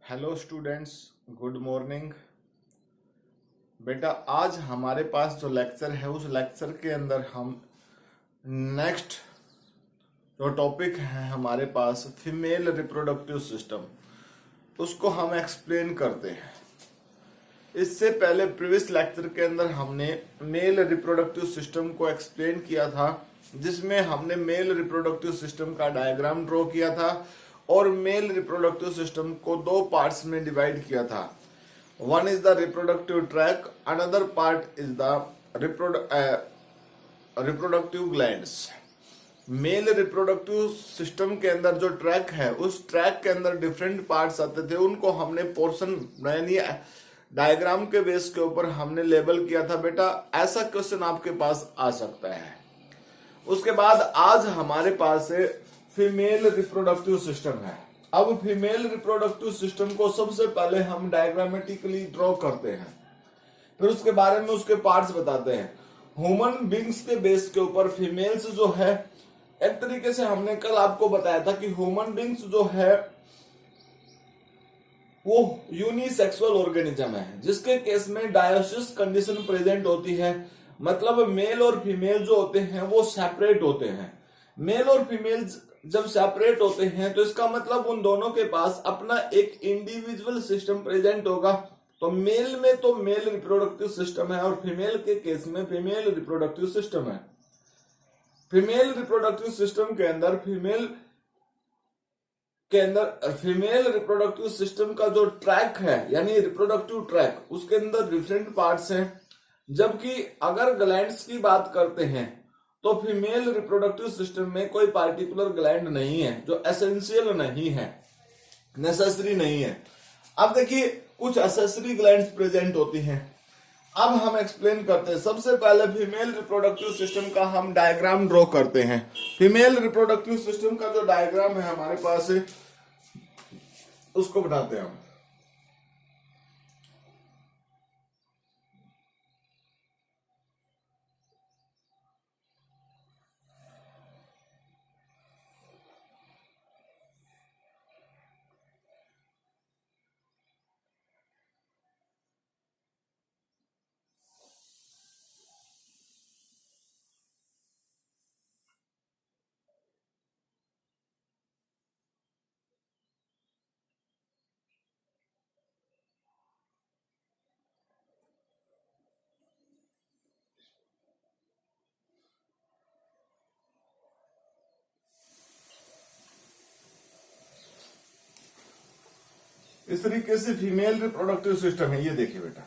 Hello students, good morning. बेटा, आज हमारे पास जो लेक्चर है उस लेक्चर के अंदर हम नेक्स्ट जो टॉपिक है हमारे पास फीमेल रिप्रोडक्टिव सिस्टम, उसको हम एक्सप्लेन करते हैं। इससे पहले प्रीवियस लेक्चर के अंदर हमने मेल रिप्रोडक्टिव सिस्टम को एक्सप्लेन किया था, जिसमें हमने मेल रिप्रोडक्टिव सिस्टम का डायग्राम ड्रॉ किया था और मेल रिप्रोडक्टिव सिस्टम को दो पार्ट्स में डिवाइड किया था। One is the reproductive tract, another part is the reproductive glands. Male reproductive system के अंदर जो ट्रैक है, उस ट्रैक के अंदर डिफरेंट पार्ट्स आते थे, उनको हमने पोर्शन यानी डायग्राम के बेस के ऊपर हमने लेबल किया था। बेटा, ऐसा क्वेश्चन आपके पास आ सकता है। उसके बाद आज हमारे पास फीमेल रिप्रोडक्टिव सिस्टम है। अब फीमेल रिप्रोडक्टिव सिस्टम को सबसे पहले हम डायग्रामेटिकली ड्रॉ करते हैं, फिर उसके बारे में उसके पार्ट्स बताते हैं। ह्यूमन बींग्स के बेस के ऊपर फीमेल्स जो है, एक तरीके से हमने कल आपको बताया था कि ह्यूमन बींग्स जो है वो यूनिसेक्सुअल ऑर्गेनिज्म है, जिसके केस में डायोसिस कंडीशन प्रेजेंट होती है। मतलब मेल और फीमेल जो होते हैं वो सेपरेट होते हैं। मेल और फीमेल जब सेपरेट होते हैं तो इसका मतलब उन दोनों के पास अपना एक इंडिविजुअल सिस्टम प्रेजेंट होगा। तो मेल में तो मेल रिप्रोडक्टिव सिस्टम है और फीमेल के केस में फीमेल रिप्रोडक्टिव सिस्टम है। फीमेल रिप्रोडक्टिव सिस्टम के अंदर फीमेल रिप्रोडक्टिव सिस्टम का जो ट्रैक है यानी रिप्रोडक्टिव ट्रैक, उसके अंदर डिफरेंट पार्ट्स हैं। जबकि अगर ग्लैंड्स की बात करते हैं तो फीमेल रिप्रोडक्टिव सिस्टम में कोई पार्टिकुलर ग्लैंड नहीं है जो एसेंशियल नहीं है, नेसेसरी नहीं है। अब देखिए, कुछ एसेसरी ग्लैंड्स प्रेजेंट होती हैं। अब हम एक्सप्लेन करते हैं। सबसे पहले फीमेल रिप्रोडक्टिव सिस्टम का हम डायग्राम ड्रॉ करते हैं। फीमेल रिप्रोडक्टिव सिस्टम का जो डायग्राम है हमारे पास उसको बनाते हैं हम। इस तरीके से फीमेल रिप्रोडक्टिव सिस्टम है। ये देखिए बेटा,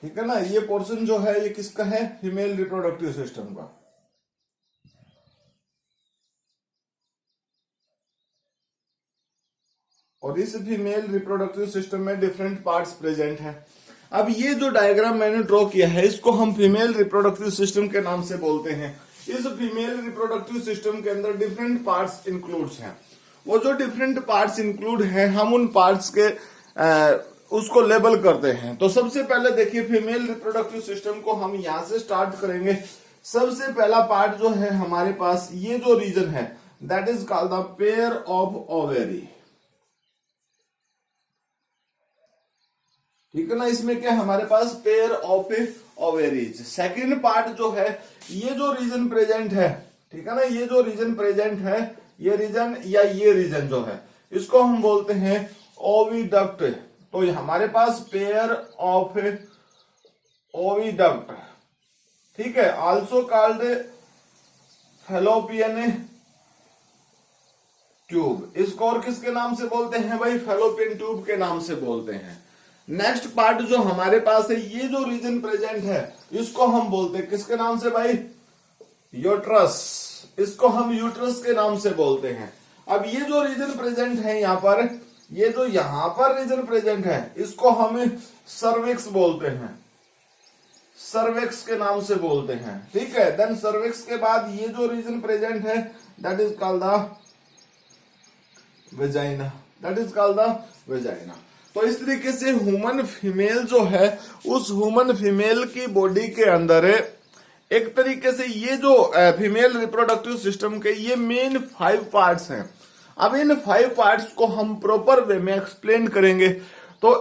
ठीक है ना। ये पोर्शन जो है ये किसका है? फीमेल रिप्रोडक्टिव सिस्टम का। और इस फीमेल रिप्रोडक्टिव सिस्टम में डिफरेंट पार्ट्स प्रेजेंट हैं। अब ये जो डायग्राम मैंने ड्रॉ किया है इसको हम फीमेल रिप्रोडक्टिव सिस्टम के नाम से बोलते हैं। इस फीमेल रिप्रोडक्टिव सिस्टम के अंदर डिफरेंट पार्ट्स इंक्लूड्स हैं। वो जो डिफरेंट पार्ट्स इंक्लूड हैं, हम उन पार्ट्स के उसको लेबल करते हैं। तो सबसे पहले देखिए, फीमेल रिप्रोडक्टिव सिस्टम को हम यहां से स्टार्ट करेंगे। सबसे पहला पार्ट जो है हमारे पास, ये जो रीजन है that is called the pair of ovary. ठीक है ना। इसमें क्या हमारे पास pair of ovaries. Second part जो है, ये जो रीजन प्रेजेंट है, ठीक है ना, ये जो रीजन प्रेजेंट है, ये रीजन या ये रीजन जो है, इसको हम बोलते हैं ओविडक्ट। तो हमारे पास पेयर ऑफ ओविडक्ट, ठीक है, आल्सो कॉल्ड फैलोपियन ट्यूब। इसको और किसके नाम से बोलते हैं भाई? फैलोपियन ट्यूब के नाम से बोलते हैं। नेक्स्ट पार्ट जो हमारे पास है, ये जो रीजन प्रेजेंट है, इसको हम बोलते हैं किसके नाम से भाई? यूट्रस। इसको हम यूट्रस के नाम से बोलते हैं। अब ये जो रीजन प्रेजेंट है यहाँ पर, ये जो यहां पर रीजन प्रेजेंट है, इसको हम सर्विक्स बोलते हैं, सर्विक्स के नाम से बोलते हैं। ठीक है। देन सर्विक्स के बाद ये जो रीजन प्रेजेंट है that is called the vagina, that is called the vagina. तो इस तरीके से ह्यूमन फीमेल जो है, उस ह्यूमन फीमेल की बॉडी के अंदर एक तरीके से ये जो फीमेल रिप्रोडक्टिव सिस्टम के ये मेन 5 पार्ट्स हैं। अब इन 5 पार्ट्स को हम प्रॉपर वे में एक्सप्लेन करेंगे। तो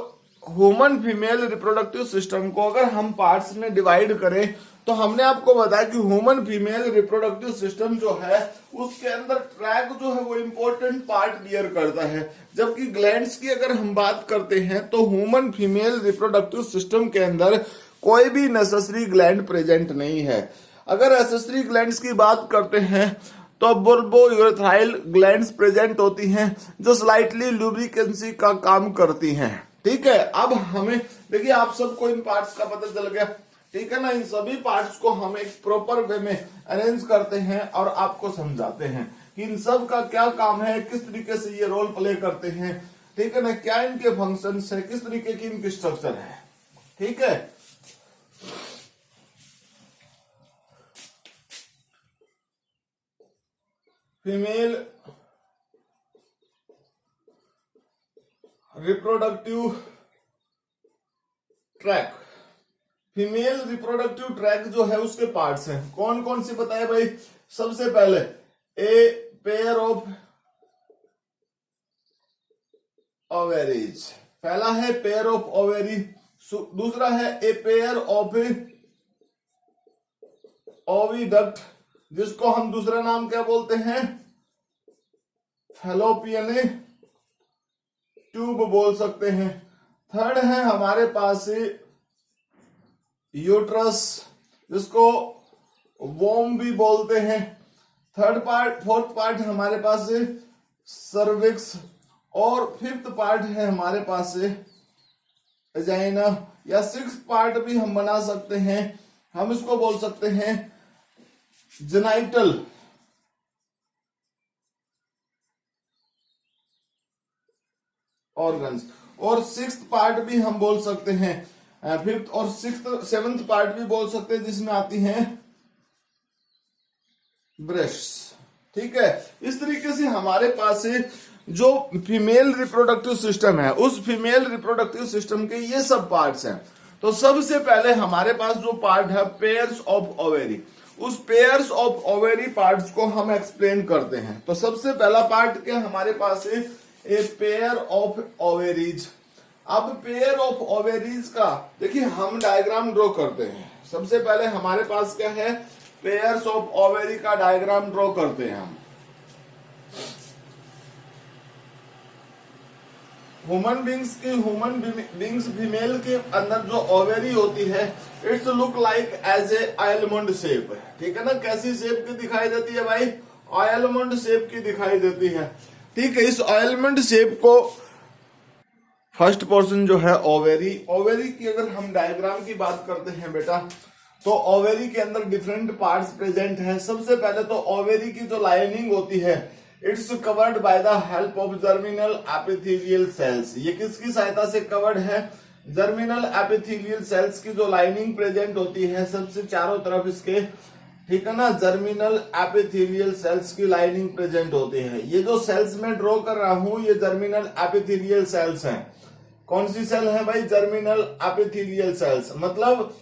ह्यूमन फीमेल रिप्रोडक्टिव सिस्टम को अगर हम पार्ट्स में डिवाइड करें तो हमने आपको बताया कि ह्यूमन फीमेल रिप्रोडक्टिव सिस्टम जो है उसके अंदर ट्रैक जो है वो इंपॉर्टेंट पार्ट बियर करता है, जबकि ग्लैंड्स की अगर हम बात करते हैं तो ह्यूमन फीमेल रिप्रोडक्टिव सिस्टम के अंदर कोई भी नेसेसरी ग्लैंड प्रेजेंट नहीं है। अगर एसेसरी ग्लैंड्स की बात करते हैं तो बुल्बो यूरेथ्राइल ग्लैंड्स प्रेजेंट होती हैं जो स्लाइटली लुब्रिकेंसी का काम करती हैं। ठीक है, अब हमें देखिए आप सबको इन पार्ट्स का पता चल गया। ठीक है ना, इन सभी पार्ट्स को हम एक प्रॉपर वे में अरेंज करते हैं और आपको समझाते हैं कि इन सब का क्या काम है, किस तरीके से ये रोल प्ले करते हैं। ठीक है ना, क्या इनके फंक्शंस है, किस तरीके की इनकी स्ट्रक्चर है। ठीक है, female reproductive tract, female reproductive tract जो है उसके पार्ट्स हैं। कौन कौन से बताए भाई? सबसे पहले ए पेयर ऑफ ओवेरीज, पहला है पेयर ऑफ ओवेरी, दूसरा है ए पेयर ऑफ ओविडक्ट, जिसको हम दूसरा नाम क्या बोलते हैं? फैलोपियन ट्यूब बोल सकते हैं। थर्ड है हमारे पास यूट्रस, जिसको वोम भी बोलते हैं। फोर्थ पार्ट हमारे पास सर्विक्स, और फिफ्थ पार्ट है हमारे पास वेजाइना, या सिक्स पार्ट भी हम बना सकते हैं, हम इसको बोल सकते हैं जेनाइटल ऑर्गन्स, और सिक्स्थ पार्ट भी हम बोल सकते हैं, फिफ्थ और सेवंथ पार्ट भी बोल सकते हैं, जिसमें आती हैं ब्रेस्ट्स। ठीक है, इस तरीके से हमारे पास जो फीमेल रिप्रोडक्टिव सिस्टम है उस फीमेल रिप्रोडक्टिव सिस्टम के ये सब पार्ट्स हैं। तो सबसे पहले हमारे पास जो पार्ट है पेयर्स ऑफ ओवेरी, उस पेयर्स ऑफ ओवेरी पार्ट्स को हम एक्सप्लेन करते हैं। तो सबसे पहला पार्ट क्या हमारे पास है? ए पेयर ऑफ ओवेरीज। अब पेयर ऑफ ओवेरीज का देखिए हम डायग्राम ड्रॉ करते हैं। सबसे पहले हमारे पास क्या है? पेयर्स ऑफ ओवेरी का डायग्राम ड्रॉ करते हैं हम। ह्यूमन बींग्स फीमेल के अंदर जो ओवेरी होती है it's look like as a almond shape. ठीक है ना, कैसी शेप की दिखाई देती है भाई? आलमंड शेप की दिखाई देती है। ठीक है, इस आलमंड शेप को फर्स्ट पोर्शन जो है ओवेरी, ओवेरी की अगर हम डायग्राम की बात करते हैं बेटा तो ओवेरी के अंदर डिफरेंट पार्ट्स प्रेजेंट हैं। सबसे पहले तो ओवेरी की जो लाइनिंग होती है it's covered by the help of germinal epithelial sales. ये किसकी सहायता से कवर्ड है? जर्मिनल एपिथेलियल सेल्स की जो लाइनिंग प्रेजेंट होती है सबसे चारों तरफ इसके, ठीक है ना, जर्मिनल एपिथेलियल सेल्स की लाइनिंग प्रेजेंट होती है। ये जो सेल्स में ड्रॉ कर रहा हूं ये जर्मिनल एपिथेलियल सेल्स हैं। कौन सी सेल है भाई? Germinal epithelial sales. मतलब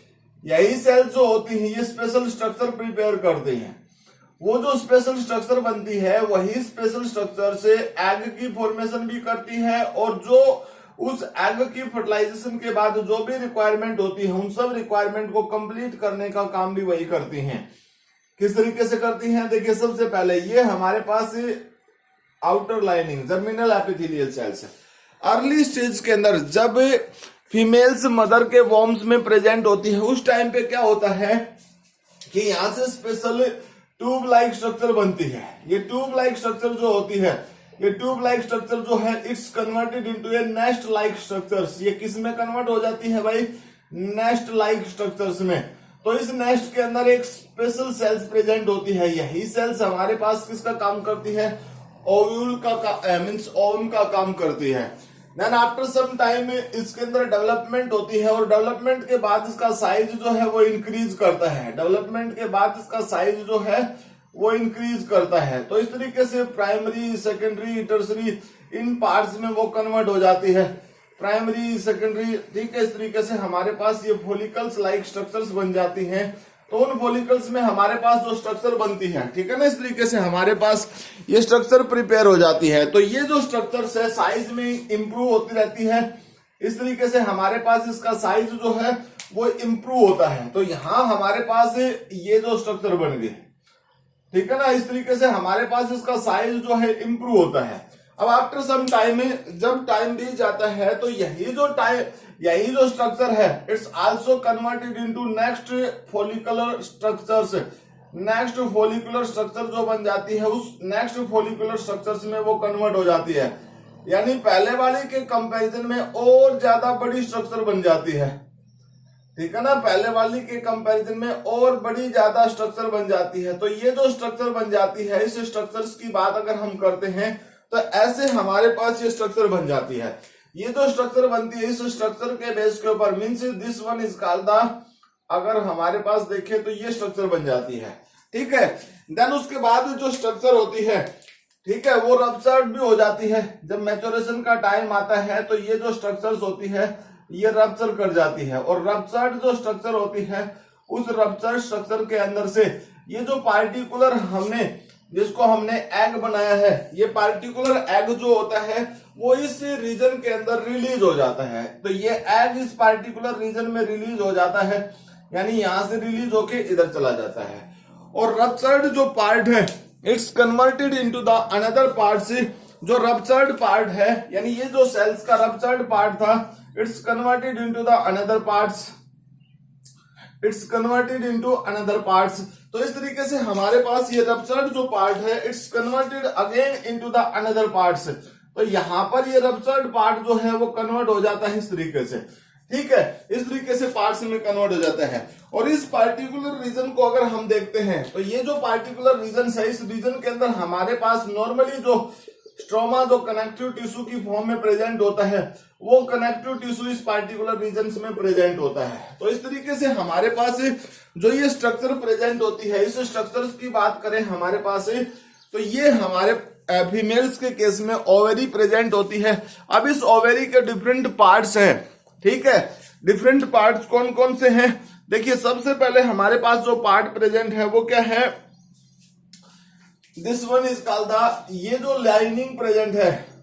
यही सेल्स जो होती हैं ये स्पेशल स्ट्रक्चर प्रिपेयर करती हैं। वो जो स्पेशल स्ट्रक्चर बनती है वही स्पेशल स्ट्रक्चर से एग की फॉर्मेशन भी करती है, और जो उस एग की फर्टिलाइजेशन के बाद जो भी रिक्वायरमेंट होती है उन सब रिक्वायरमेंट को कंप्लीट करने का काम भी वही करती हैं। किस तरीके से करती हैं? देखिए सबसे पहले ये हमारे पास outer lining germinal epithelial cells है। अर्ली स्टेज के अंदर जब फीमेल्स मदर के वॉर्म्स में प्रेजेंट होती है उस टाइम पे क्या होता है कि यहां से स्पेशल ट्यूब लाइक स्ट्रक्चर बनती है। ये ट्यूब लाइक स्ट्रक्चर जो होती है, ये ट्यूब लाइक स्ट्रक्चर जो है it's converted into A nest like structures. ये किस में कन्वर्ट हो जाती है भाई? नेस्ट लाइक स्ट्रक्चर्स में। तो इस नेस्ट के अंदर एक स्पेशल सेल्स प्रेजेंट होती है। यही सेल्स हमारे पास किसका काम करती है? ओव्यूल का मींस ओवम का काम करती है। देन आफ्टर सम टाइम इसके अंदर डेवलपमेंट होती है, और डेवलपमेंट के बाद इसका साइज जो है वो इंक्रीज करता है। डेवलपमेंट के बाद इसका साइज जो है वो इंक्रीज करता है। तो इस तरीके से प्राइमरी, सेकेंडरी, टर्सरी इन पार्ट्स में वो कन्वर्ट हो जाती है। प्राइमरी, सेकेंडरी, ठीक है, इस तरीके से हमारे पास ये फॉलिकल्स लाइक स्ट्रक्चर्स बन जाती हैं। तो उन फॉलिकल्स में हमारे पास जो स्ट्रक्चर बनती है, ठीक है ना, इस तरीके से हमारे पास ये स्ट्रक्चर प्रिपेयर हो जाती है। तो ये जो स्ट्रक्चर्स है साइज में इंप्रूव होती रहती है, इस तरीके से हमारे पास इसका साइज जो है वो इंप्रूव होता है। तो यहां हमारे पास ये जो स्ट्रक्चर बन गए, ठीक है ना, इस तरीके से हमारे पास इसका साइज जो है इंप्रूव होता है। अब आफ्टर सम टाइम में जब टाइम बीत जाता है तो यही जो स्ट्रक्चर है it's also converted into next follicular structures. Next follicular structure जो बन जाती है उस नेक्स्ट फॉलिकुलर स्ट्रक्चर्स में वो कन्वर्ट हो जाती है, यानी पहले वाले के कंपैरिजन में और ज्यादा बड़ी स्ट्रक्चर बन जाती है, ठीक है ना, पहले वाली के कंपैरिजन में और बड़ी ज्यादा स्ट्रक्चर बन जाती है। तो ये जो स्ट्रक्चर बन जाती है, इस स्ट्रक्चर्स की बात अगर हम करते हैं तो ऐसे हमारे पास ये स्ट्रक्चर बन जाती है। ये जो स्ट्रक्चर बनती है इस स्ट्रक्चर के बेस के ऊपर means this one is called the, अगर हमारे पास देखें तो ये स्ट्रक्चर बन जाती है, ठीक है। देन उसके बाद जो स्ट्रक्चर होती है, ठीक है, वो रप्चर्ड भी हो जाती है। जब मैच्योरेशन का टाइम आता है तो ये जो स्ट्रक्चर्स होती है ये रप्चर कर जाती है, और रप्चर्ड जो स्ट्रक्चर होती है उस रप्चर्ड स्ट्रक्चर के अंदर से ये जो पार्टिकुलर जिसको हमने एग बनाया है, ये पार्टिकुलर एग जो होता है वो इस रीजन के अंदर रिलीज हो जाता है। तो ये एग इस पार्टिकुलर रीजन में रिलीज हो जाता है, यानी यहां से रिलीज होके इधर चला जाता है। और रप्चर्ड जो पार्ट है it's converted into the another part से, जो रप्चर्ड पार्ट है यानी ये जो सेल्स का रप्चर्ड पार्ट था it's converted into the another parts, it's converted into another parts. तो इस तरीके से हमारे पास ये रप्चर्ड जो पार्ट है it's converted again into the another parts. तो यहां पर ये रप्चर्ड पार्ट जो है वो कन्वर्ट हो जाता है इस तरीके से, ठीक है, इस तरीके से पार्ट्स में कन्वर्ट हो जाता है। और इस पार्टिकुलर रीजन को अगर हम देखते हैं तो ये जो पार्टिकुलर रीजन है इस रीजन के अंदर हमारे पास नॉर्मली जो स्ट्रोमा जो कनेक्टिव टिश्यू की फॉर्म में प्रेजेंट होता है वो कनेक्टिव टिश्यू इस पार्टिकुलर रीजन में प्रेजेंट होता है। तो इस तरीके से हमारे पास जो ये स्ट्रक्चर प्रेजेंट होती है, इस स्ट्रक्चर्स की बात करें हमारे पास तो ये हमारे फीमेल्स के केस में ओवेरी प्रेजेंट होती है। अब इस ओवेरी के डिफरेंट पार्ट्स हैं, ठीक है, डिफरेंट पार्ट्स कौन कौन से हैं, देखिए सबसे पहले हमारे पास जो पार्ट प्रेजेंट है वो क्या है, this one is called the, ये जो लाइनिंग प्रेजेंट है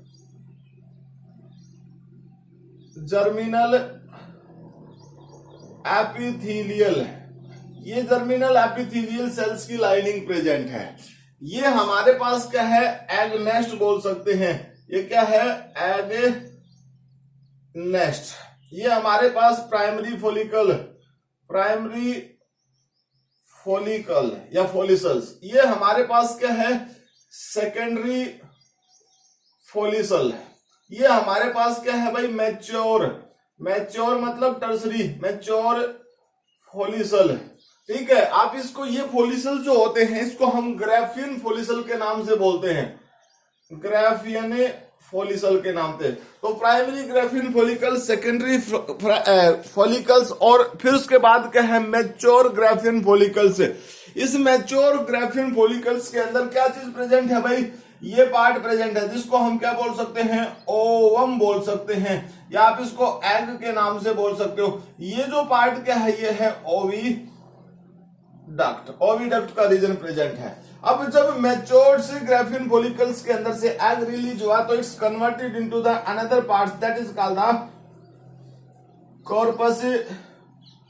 जर्मिनल एपिथेलियल, ये जर्मिनल एपिथेलियल सेल्स की लाइनिंग प्रेजेंट है। ये हमारे पास क्या है, एग नेस्ट बोल सकते हैं। ये क्या है, एग नेस्ट। ये हमारे पास प्राइमरी फॉलिकल या फॉलिसल्स। ये हमारे पास क्या है, सेकेंडरी फॉलिसल। ये हमारे पास क्या है भाई, मैच्योर मतलब टर्सरी, मैच्योर फॉलिसल, ठीक है। आप इसको, ये फॉलिसल जो होते हैं इसको हम ग्राफियन फॉलिसल के नाम से बोलते हैं, ग्राफियन फॉलिसल के नाम से। तो primary Graafian follicle, secondary follicles, और फिर उसके बाद क्या है, मैच्योर ग्राफियन फॉलिकल्स। इस मैच्योर ग्राफियन फॉलिकल्स के अंदर क्या चीज प्रेजेंट है भाई, ये पार्ट प्रेजेंट है जिसको हम क्या बोल सकते हैं, ओवम बोल सकते हैं, या आप इसको एग के नाम से बोल सकते हो। ये जो पार्ट क्या है, ये है ओविडक्ट का रीजन प्रेजेंट है। अब जब मैच्योर्ड से ग्राफियन फॉलिकल्स के अंदर से एग रिलीज हुआ तो it's converted into the another parts that is called the corpus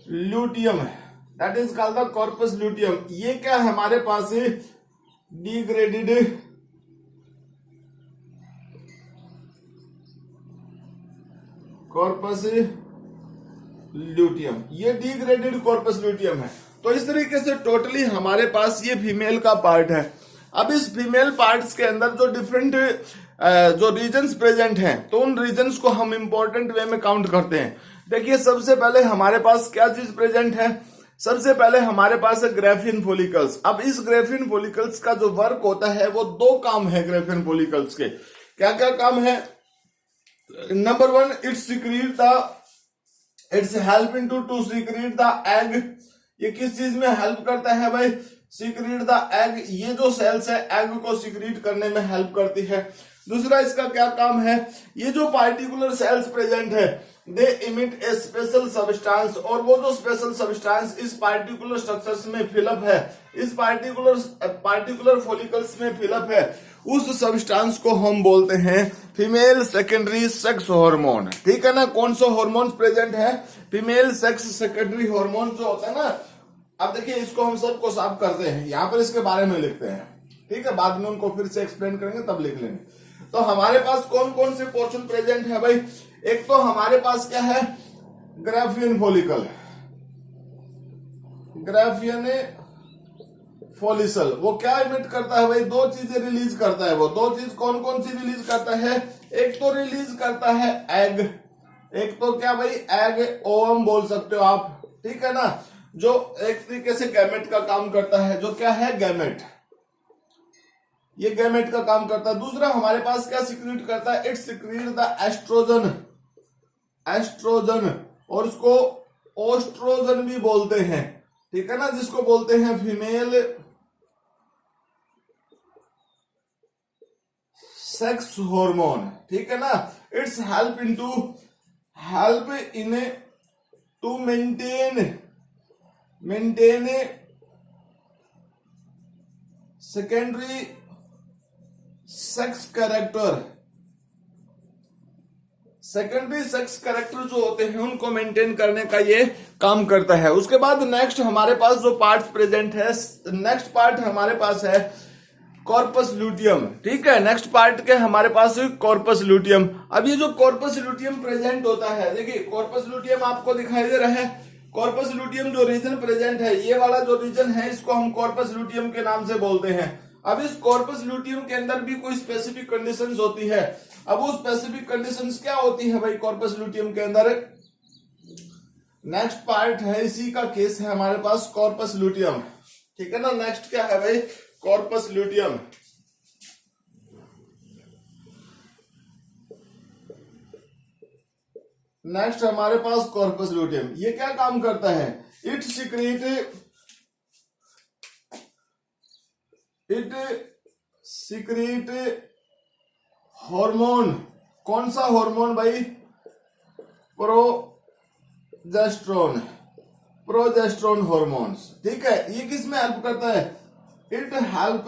luteum, that is called the corpus luteum. ये क्या है हमारे पास, डिग्रेडेड कॉर्पस ल्यूटियम, ये डिग्रेडेड कॉर्पस ल्यूटियम है। तो इस तरीके से टोटली हमारे पास ये फीमेल का पार्ट है। अब इस फीमेल पार्ट्स के अंदर जो डिफरेंट जो रीजन्स प्रेजेंट हैं तो उन रीजन्स को हम इंपॉर्टेंट वे में काउंट करते हैं। देखिए सबसे पहले हमारे पास क्या चीज प्रेजेंट है, सबसे पहले हमारे पास है ग्राफियन फॉलिकल्स। अब इस ग्राफियन फॉलिकल्स का जो वर्क होता है वो दो काम है ग्राफियन फॉलिकल्स के। क्या क्या काम है, number one, it's helping to secrete the egg. ये किस चीज में हेल्प करता है भाई, सीक्रेट द एग। ये जो सेल्स है एग को सीक्रेट करने में हेल्प करती है। दूसरा इसका क्या काम है, ये जो पार्टिकुलर सेल्स प्रेजेंट है दे इमिट ए स्पेशल सब्सटेंस, और वो जो स्पेशल सब्सटेंस इस पार्टिकुलर स्ट्रक्चर्स में फिलअप है, इस पार्टिकुलर फॉलिकल्स में फिलअप है, उस सब्सटेंस को हम बोलते हैं फीमेल सेकेंडरी सेक्स हार्मोन। ठीक है ना। कौन सा हार्मोन प्रेजेंट है? फीमेल सेक्स सेकेंडरी हार्मोन जो होता है ना। अब देखिए इसको हम सबको साफ करते हैं, यहां पर इसके बारे में लिखते हैं। ठीक है, बाद में उनको फिर से एक्सप्लेन करेंगे तब लिख लेंगे। तो हमारे पास कौन कौन से पोर्शन प्रेजेंट है भाई? एक तो हमारे पास क्या है? Graafian follicle, Graafian follicle. वो क्या इमिट करता है भाई? दो चीजें रिलीज करता है। वो दो चीज कौन कौन सी रिलीज करता है? एक तो रिलीज करता है एग, एक तो क्या भाई? एग ओवम बोल सकते हो आप। ठीक है ना, जो एक तरीके से गैमेट का काम करता है। जो क्या है? गैमेट, ये गैमेट का काम करता है। दूसरा हमारे पास क्या सिक्रीट करता है? It secrete the estrogen, estrogen, और उसको ओस्ट्रोजन भी बोलते हैं। ठीक है ना, जिसको बोलते हैं फीमेल सेक्स हार्मोन। ठीक है ना। It's help in to maintain secondary sex character. Secondary sex character जो होते हैं उनको मेंटेन करने का ये काम करता है। उसके बाद नेक्स्ट हमारे पास जो पार्ट प्रेजेंट है, नेक्स्ट पार्ट हमारे पास है कॉर्पस लूटियम। ठीक है, नेक्स्ट पार्ट के हमारे पास कॉर्पस लूटियम। अब ये जो कॉर्पस लूटियम प्रेजेंट होता है, देखिए कॉर्पस लूटियम आपको दिखाई दे रहा है। कॉर्पस लूटियम जो रीजन प्रेजेंट है, ये वाला जो रीजन है, इसको हम कॉर्पस लूटियम के नाम से बोलते हैं। अब इस कॉर्पस लूटियम के अंदर भी कोई स्पेसिफिक कंडीशंस होती है। अब वो स्पेसिफिक कंडीशंस क्या होती है भाई कॉर्पस लूटियम के अंदर? नेक्स्ट पार्ट है, इसी का केस है हमारे पास कॉर्पस लूटियम। ठीक है ना। नेक्स्ट क्या है भाई? Corpus luteum. नेक्स्ट हमारे पास कॉर्पस लूटियम, ये क्या काम करता है? It secrete hormone. कौन सा हार्मोन भाई? Progesterone hormones. ठीक है, ये किस में हेल्प करता है? It help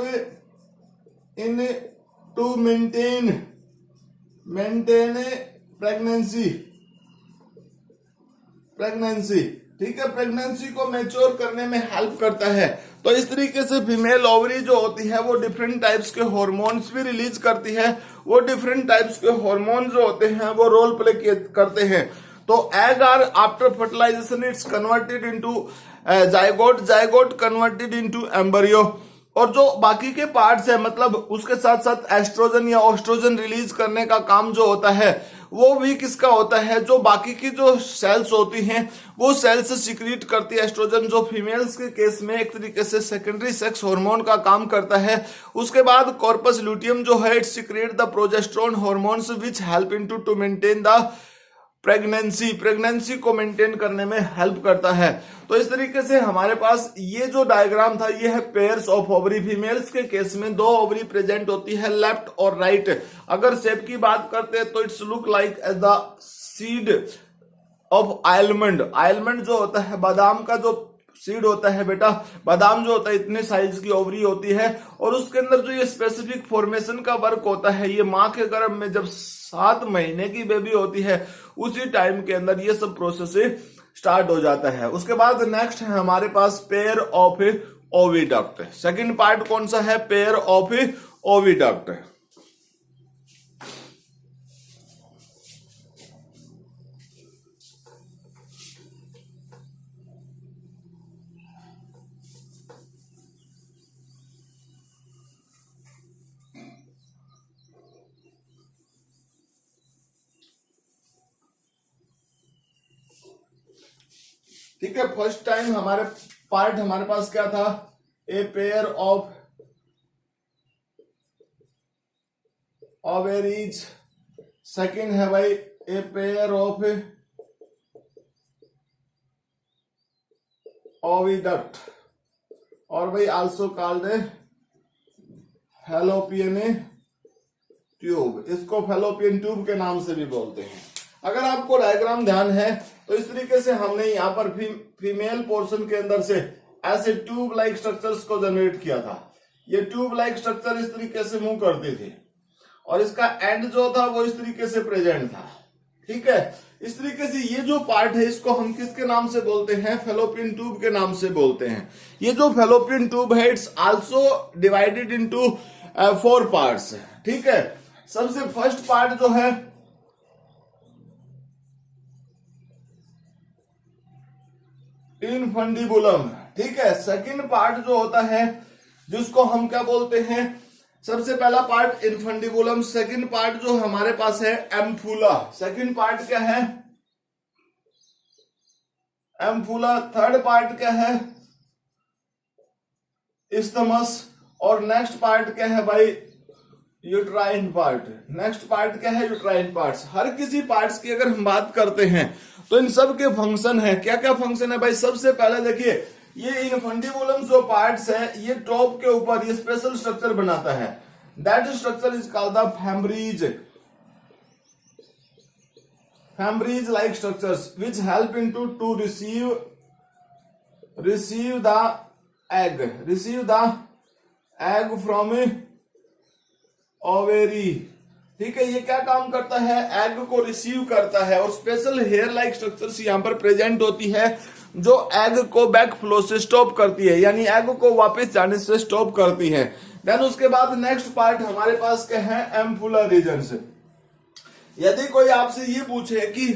in to maintain pregnancy. ठीक है, प्रेगनेंसी को मैच्योर करने में हेल्प करता है। तो इस तरीके से फीमेल ओवरी जो होती है वो डिफरेंट टाइप्स के हार्मोन्स भी रिलीज करती है। वो डिफरेंट टाइप्स के हार्मोन जो होते हैं वो रोल प्ले करते हैं। तो egg are after fertilization it's converted into zygote converted into embryo. और जो बाकी के पार्ट्स है, मतलब उसके साथ साथ एस्ट्रोजन या ओस्ट्रोजन रिलीज करने का काम जो होता है वो भी किसका होता है? जो बाकी की जो सेल्स होती हैं वो सेल्स सिक्रीट करती है एस्ट्रोजन, जो फीमेल्स के केस में एक तरीके से सेकेंडरी सेक्स हार्मोन का काम करता है। उसके बाद कॉर्पस लूटियम जो है it secrete the progesterone hormones which help into to maintain the pregnancy को मेंटेन करने में हेल्प करता है। तो इस तरीके से हमारे पास ये जो डायग्राम था ये है पेयर्स ऑफ ओवरी। फीमेल्स के केस में दो ओवरी प्रेजेंट होती है, लेफ्ट और राइट। अगर शेप की बात करते हैं तो it's look like as the seed of almond. Almond जो होता है बादाम का जो सीड होता है बेटा, बादाम जो होता है इतने साइज की ओवरी होती है, और उसके अंदर जो ये स्पेसिफिक फॉर्मेशन का वर्क होता है, ये माँ के गर्भ में जब 7 महीने की बेबी होती है उसी टाइम के अंदर ये सब प्रोसेस स्टार्ट हो जाता है। उसके बाद नेक्स्ट है हमारे पास pair of oviduct. Second part कौन सा है? Pair of oviduct. ठीक है, फर्स्ट टाइम हमारे पास क्या था? A pair of ovaries. Second है भाई ए पेयर ऑफ ओविडक्ट, और भाई आल्सो कॉल्ड फैलोपियन ट्यूब। इसको फैलोपियन ट्यूब के नाम से भी बोलते हैं। अगर आपको डायग्राम ध्यान है तो इस तरीके से हमने यहाँ पर फीमेल पोर्शन के अंदर से ऐसे ट्यूब लाइक स्ट्रक्चर्स को जनरेट किया था। ये ट्यूब लाइक स्ट्रक्चर इस तरीके से मूव करते थे और इसका एंड जो था वो इस तरीके से प्रेजेंट था। ठीक है, इस तरीके से ये जो पार्ट है इसको हम किसके नाम से बोलते हैं? फेलोपियन ट्यूब के नाम से बोलते हैं। ये जो फेलोपियन ट्यूब है it's also divided into 4 parts. ठीक है, सबसे फर्स्ट पार्ट जो है इनफंडिबुलम। ठीक है, सेकंड पार्ट जो होता है जिसको हम क्या बोलते हैं? सबसे पहला पार्ट इनफंडिबुलम, सेकंड पार्ट जो हमारे पास है एम्फुला। सेकंड पार्ट क्या है? एम्फुला। थर्ड पार्ट क्या है? इस्थमस। और नेक्स्ट पार्ट क्या है भाई? Uterine part. नेक्स्ट पार्ट क्या है? Uterine parts. हर किसी पार्ट्स की अगर हम बात करते हैं तो इन सब के फंक्शन है। क्या क्या फंक्शन है भाई? सबसे पहले देखिए, ये इनफंडिबुलम जो पार्ट्स है ये टॉप के ऊपर ये स्पेशल स्ट्रक्चर बनाता है। That structure is called the fimbriae. Fimbriae like structures which help into to receive the egg from ovary. ठीक है, ये क्या काम करता है? एग को रिसीव करता है और स्पेशल हेयर लाइक स्ट्रक्चर्स यहां पर प्रेजेंट होती है जो एग को बैक फ्लो से स्टॉप करती है, यानी एग को वापस जाने से स्टॉप करती है। देन उसके बाद नेक्स्ट पार्ट हमारे पास क्या है? Ampullar regions. यदि कोई आपसे ये पूछे कि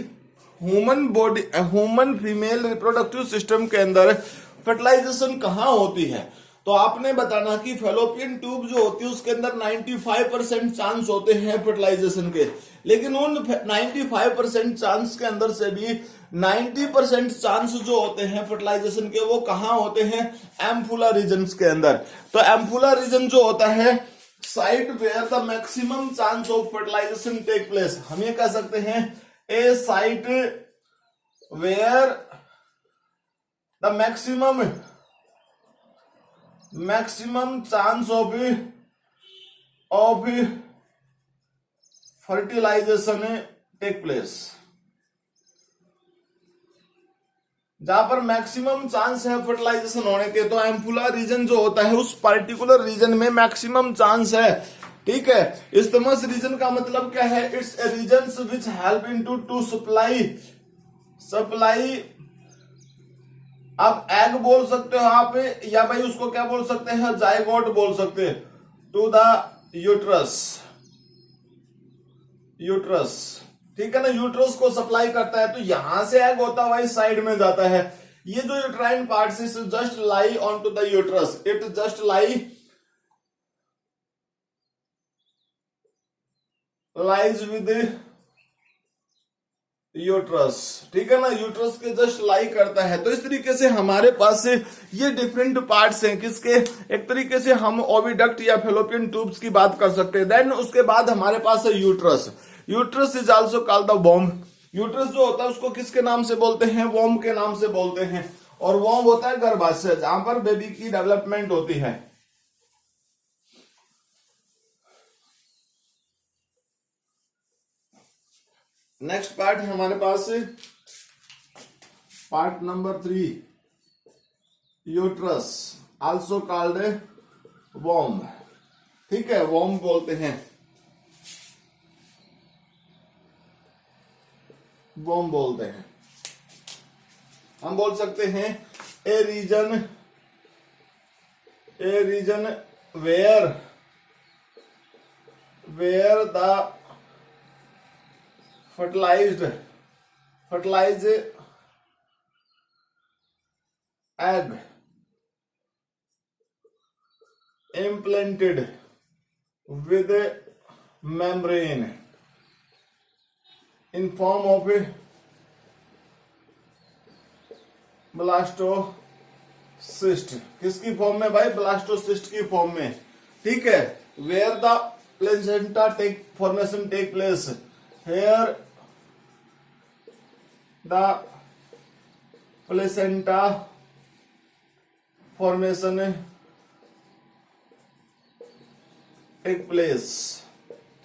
ह्यूमन फीमेल रिप्रोडक्टिव सिस्टम के अंदर फर्टिलाइजेशन कहां होती है, तो आपने बताना कि फेलोपियन ट्यूब जो होती है उसके अंदर 95% चांस होते हैं फर्टिलाइजेशन के। लेकिन उन 95% चांस के अंदर से भी 90% चांस जो होते हैं फर्टिलाइजेशन के वो कहां होते हैं? एम्फुला रीजन्स के अंदर। तो एम्फुला रीजन जो होता है site where the maximum chance of fertilisation take place. हम ये कह सकते हैं a site where the maximum chance of fertilisation take place. जहां पर मैक्सिमम चांस है फर्टिलाइजेशन होने के, तो एम्फुला रीजन जो होता है उस पर्टिकुलर रीजन में मैक्सिमम चांस है। ठीक है, इस्थमस रीजन का मतलब क्या है? It's a region which help into to supply आप एग बोल सकते हो आप, या भाई उसको क्या बोल सकते हैं? जाइगोट बोल सकते हैं। To the uterus. ठीक है ना, यूट्रस को सप्लाई करता है। तो यहां से एग होता हुआ इस साइड में जाता है। ये जो uterine part is just lie on to the uterus. It just lies with uterus. ठीक है ना, यूट्रस के जस्ट लाई करता है। तो इस तरीके से हमारे पास ये डिफरेंट पार्ट्स हैं किसके? एक तरीके से हम ओविडक्ट या फेलोपियन ट्यूब्स की बात कर सकते हैं। देन उसके बाद हमारे पास है uterus. Uterus is also called the womb. Uterus जो होता है उसको किसके नाम से बोलते हैं? वॉम्ब के नाम से बोलते हैं। और वॉम्ब होता है गर्भाशय, जहां पर बेबी की डेवलपमेंट होती है। नेक्स्ट पार्ट है हमारे पास part number 3, uterus also called womb. ठीक है, वॉम्ब बोलते हैं, वॉम्ब बोलते हैं। हम बोल सकते हैं a region where the fertilized egg implanted with a membrane in form of a blastocyst. किसकी फॉर्म में भाई? ब्लास्टोसिस्ट की फॉर्म में। ठीक है, where the placenta formation take place. Here the placenta formation take place.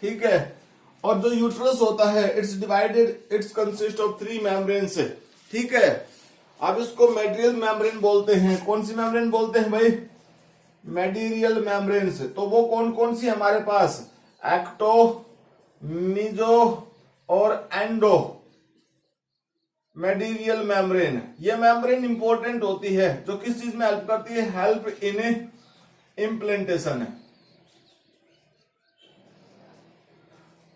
ठीक है, और जो यूट्रस होता है it's divided, it's consist of 3 membrane से, ठीक है। अब इसको मेटेरियल मेम्ब्रेन बोलते हैं। कौन सी मेम्ब्रेन बोलते हैं भाई? मेटेरियल मेम्ब्रेन से। तो वो कौन कौन सी हमारे पास? एक्टो, मीजो और एंडो मेटेरियल मेम्ब्रेन। ये मेम्ब्रेन इंपॉर्टेंट होती है, जो किस चीज में हेल्प करती है? हेल्प इन इम्प्लांटेशन है।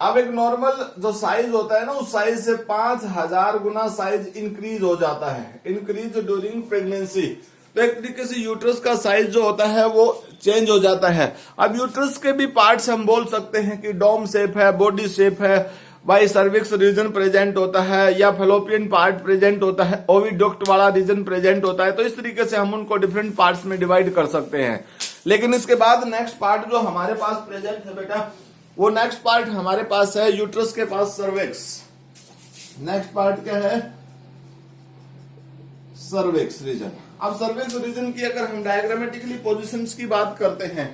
अब एक नॉर्मल जो साइज होता है ना, उस साइज से 5000 गुना साइज इंक्रीज हो जाता है, इंक्रीज ड्यूरिंग प्रेगनेंसी। तो एक तरीके से यूट्रस का साइज जो होता है वो चेंज हो जाता है। अब यूट्रस के भी पार्ट्स हम बोल सकते हैं कि डोम शेप है, बॉडी शेप है, बाई सर्विक्स रीजन प्रेजेंट होता है, या फेलोपियन पार्ट प्रेजेंट होता है, ओविडक्ट वाला रीजन प्रेजेंट होता है। तो इस तरीके से हम उनको डिफरेंट पार्ट्स में डिवाइड कर सकते हैं। लेकिन इसके बाद नेक्स्ट पार्ट जो हमारे पास प्रेजेंट है बेटा, वो नेक्स्ट पार्ट हमारे पास है यूट्रस के पास सर्विक्स। नेक्स्ट पार्ट क्या है? Cervix region. अब सर्विक्स रीजन की अगर हम डायग्रामेटिकली पोजीशंस की बात करते हैं,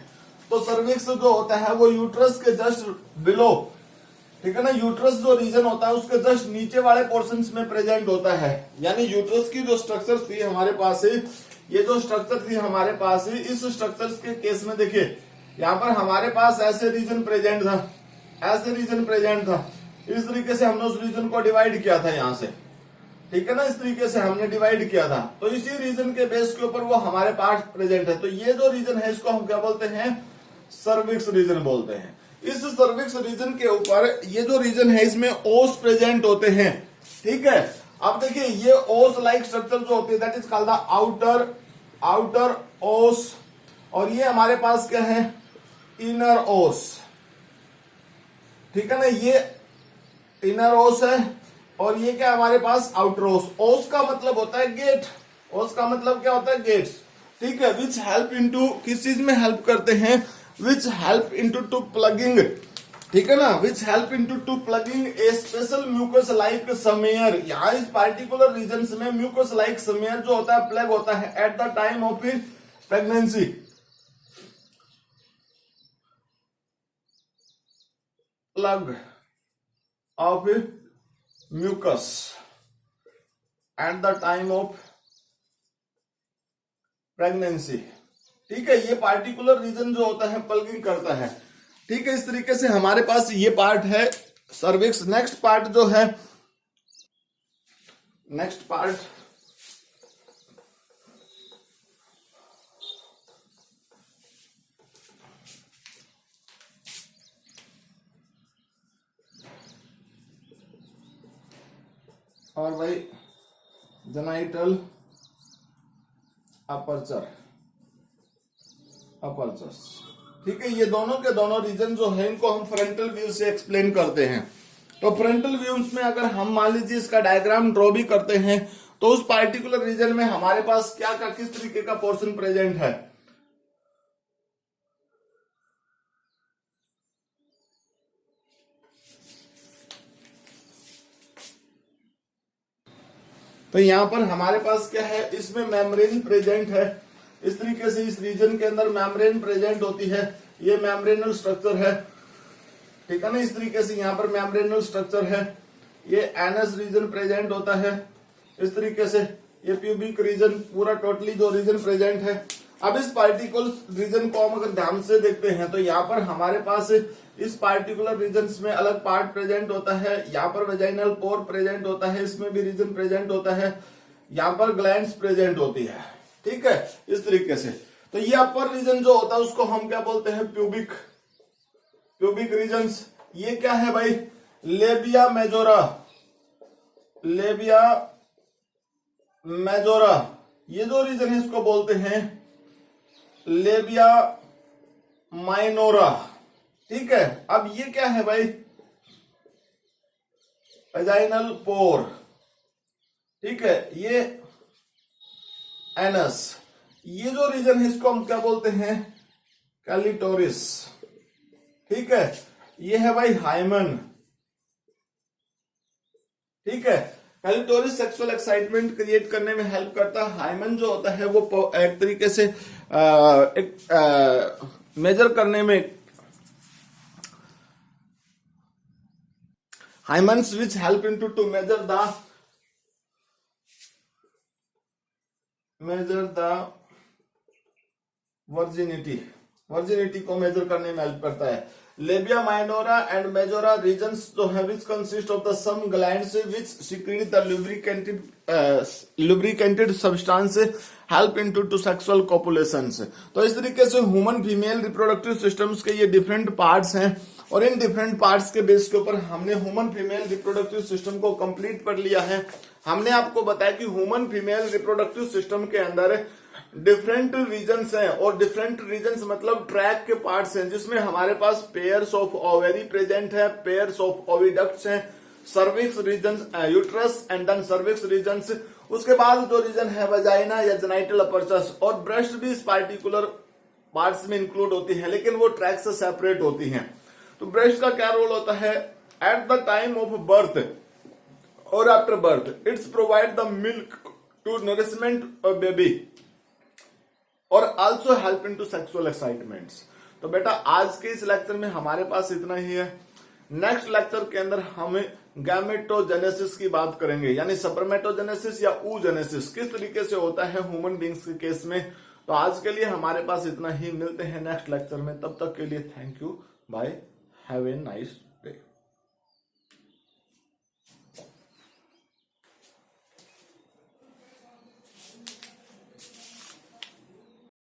तो सर्विक्स जो होता है वो यूट्रस के जस्ट बिलो, ठीक है ना, यूट्रस जो रीजन होता है उसके जस्ट नीचे वाले पोर्शंस में प्रेजेंट होता है। यानी यूट्रस की जो स्ट्रक्चर थी हमारे पास, ये जो स्ट्रक्चर थी हमारे पास, इस स्ट्रक्चर्स के केस में देखिए, यहां पर हमारे पास ऐसे रीजन प्रेजेंट था, ऐसे रीजन प्रेजेंट था। इस तरीके से हमने उस रीजन को डिवाइड किया था यहां से, ठीक है ना, इस तरीके से हमने डिवाइड किया था। तो इसी रीजन के बेस के ऊपर वो हमारे पास प्रेजेंट है। तो ये जो रीजन है इसको हम क्या बोलते हैं? सर्विक्स रीजन बोलते हैं। इस सर्विक्स रीजन के ऊपर ये जो रीजन है इसमें ओस प्रेजेंट होते हैं, ठीक है। अब देखिए ये ओस लाइक स्ट्रक्चर जो होती है that is called the outer ओस, और ये हमारे पास क्या है? इनर ओस, ठीक है ना, ये इनर ओस है, और ये क्या हमारे पास? आउटर ओस। ओस का मतलब होता है गेट, ओस का मतलब क्या होता है? गेट्स, ठीक है। विच हेल्प इनटू, किस चीज में हेल्प करते हैं? Which help into to plugging, ठीक है ना, which help into to plugging a special mucus like smear. यहाँ इस पार्टिकुलर रीजन में म्यूकस लाइक समेयर जो होता है प्लग होता है at the time of pregnancy. Plug of mucus at the time of pregnancy, ठीक है। ये पार्टिकुलर रीजन जो होता है प्लगिंग करता है, ठीक है। इस तरीके से हमारे पास ये पार्ट है सर्विक्स। नेक्स्ट पार्ट जो है, नेक्स्ट पार्ट और भाई जेनाइटल अपर्चर, अपर्चर्स, ठीक है। ये दोनों के दोनों रीजन जो है इनको हम फ्रंटल व्यू से एक्सप्लेन करते हैं। तो फ्रंटल व्यूज में अगर हम मान लीजिए इसका डायग्राम ड्रॉ भी करते हैं, तो उस पार्टिकुलर रीजन में हमारे पास क्या का किस तरीके का पोर्शन प्रेजेंट है? तो यहां पर हमारे पास क्या है? इसमें मेम्ब्रेन प्रेजेंट है। इस तरीके से इस रीजन के अंदर मेम्ब्रेन प्रेजेंट होती है। ये मेम्ब्रेनल स्ट्रक्चर है, ठीक है ना। इस तरीके से यहां पर मेम्ब्रेनल स्ट्रक्चर है। ये एनस रीजन प्रेजेंट होता है। इस तरीके से ये प्यूबिक रीजन पूरा टोटली जो रीजन प्रेजेंट है। अब इस पार्टिकुलर रीजन को हम अगर ध्यान से देखते हैं तो यहाँ पर हमारे पास इस पार्टिकुलर रीजन में अलग पार्ट प्रेजेंट होता है। यहाँ पर वेजाइनल पोर प्रेजेंट होता है, इसमें भी रीजन प्रेजेंट होता है। यहाँ पर ग्लैंड्स प्रेजेंट होती है, ठीक है, इस तरीके से। तो ये अपर रीजन जो होता है उसको हम क्या बोलते हैं? Pubic, pubic regions. ये क्या है भाई? Labia majora, labia majora. ये जो रीजन है इसको बोलते हैं लेबिया माइनोरा, ठीक है। अब ये क्या है भाई? वेजाइनल पोर, ठीक है। ये एनस। ये जो रीजन है इसको हम क्या बोलते हैं? कैलिटोरिस, ठीक है। ये है भाई हाइमन, ठीक है। कैलिटोरिस सेक्सुअल एक्साइटमेंट क्रिएट करने में हेल्प करता है। हाइमन जो होता है वो एक तरीके से मेजर करने में hymens which help into to measure the virginity को मेजर करने में हेल्प करता है। Labia minora and majora regions जो है which consist of the some glands which secrete the lubricated substance help into to sexual copulations. तो इस तरीके से ह्यूमन फीमेल रिप्रोडक्टिव सिस्टम्स के ये डिफरेंट पार्ट्स हैं और इन डिफरेंट पार्ट्स के बेस के ऊपर हमने ह्यूमन फीमेल रिप्रोडक्टिव सिस्टम को कंप्लीट कर लिया है। हमने आपको बताया कि ह्यूमन फीमेल रिप्रोडक्टिव सिस्टम के अंदर डिफरेंट रीजन्स हैं और डिफरेंट रीजन्स मतलब ट्रैक के पार्ट्स हैं जिसमें हमारे पास पेयर्स ऑफ ओवेरी प्रेजेंट है, पेयर्स ऑफ ओविडक्ट्स हैं, cervix region, uterus and then cervix regions. उसके बाद जो रीजन है वजाइना या जेनाइटल अपर्चस और ब्रेस्ट भी इस पार्टिकुलर पार्ट्स में इंक्लूड होती है लेकिन वो ट्रैक से सेपरेट होती हैं। तो ब्रेस्ट का क्या रोल होता है? At the time of birth और after birth it's provide the milk to nourishment of baby और also help in to sexual excitements. तो बेटा आज के इस लेक्चर में हमारे पास इतना ही है। नेक्स्ट लेक्चर के अंदर हम गैमेटोजेनेसिस की बात करेंगे यानी स्पर्मेटोजेनेसिस या oogenesis किस तरीके से होता है ह्यूमन बींग्स के केस में। तो आज के लिए हमारे पास इतना ही, मिलते हैं नेक्स्ट लेक्चर में, तब तक के लिए thank you, bye, have a nice